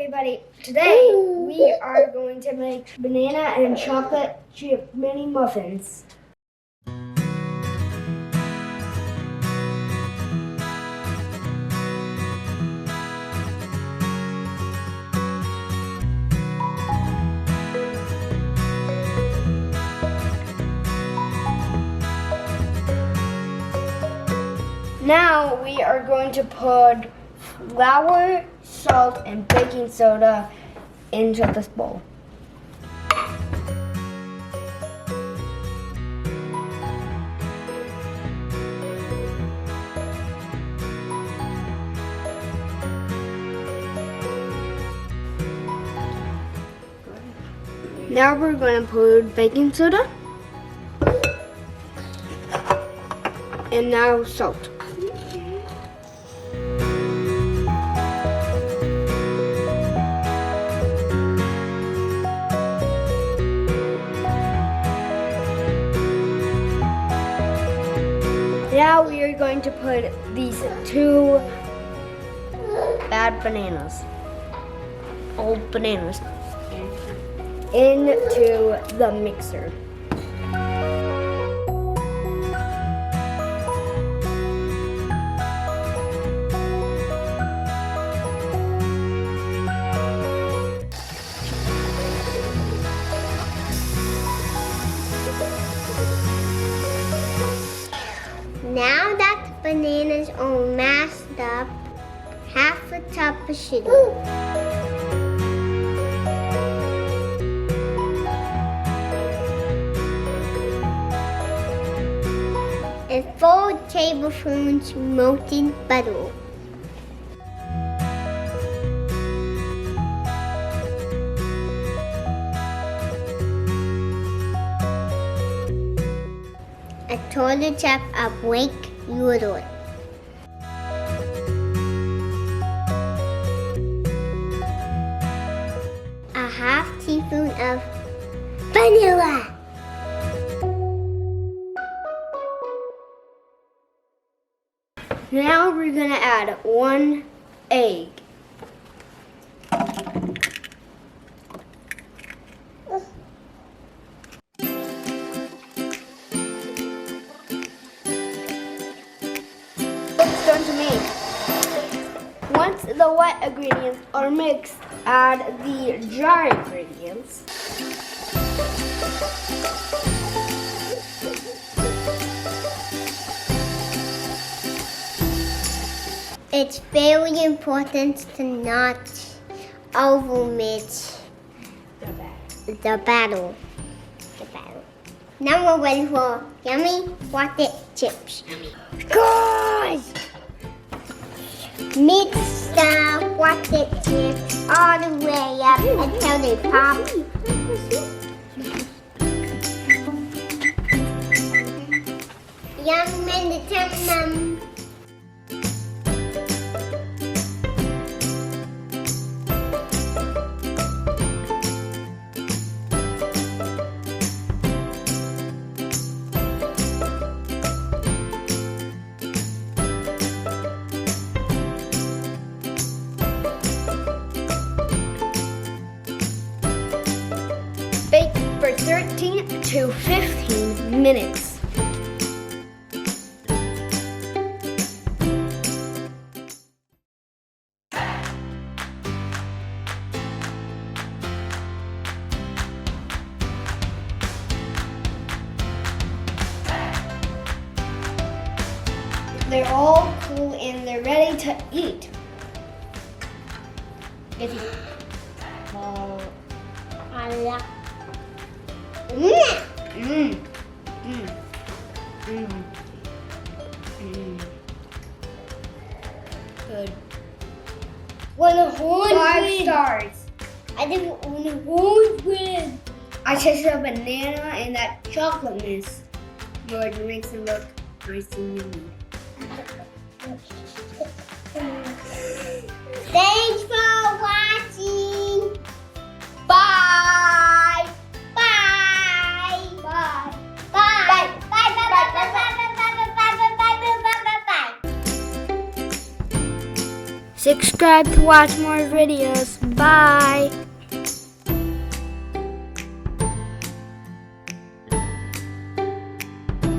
everybody. Today we are going to make banana and chocolate chip mini muffins. Now we are going to put flour, salt, and baking soda into this bowl. Now we're going to put baking soda and now salt. Now we are going to put these two bad bananas, old bananas, into the mixer. Now that the bananas are mashed up, half a cup of sugar. And 4 tablespoons melted butter. A total cup of white yogurt. A half teaspoon of vanilla. Now we're going to add 1 egg. It's done to make. Once the wet ingredients are mixed, add the dry ingredients. It's very important to not overmix the batter. Now we're ready for yummy chocolate chips. Guys! Mix the chocolate chips all the way up until they pop. Yum and the tum-tum. Bake for 13 to 15 minutes. They're all cool and they're ready to eat. Good. 5 stars. I didn't want to go with. I tasted a banana and that chocolate mousse. Lord, it makes it look nice and yummy. Thanks for watching. Bye. Bye. Bye. Bye. Bye. Bye. Bye. Bye. Bye. Bye. Bye. Bye. Bye. Bye. Bye. Bye. Bye. Subscribe. subscribe to watch more videos. Bye.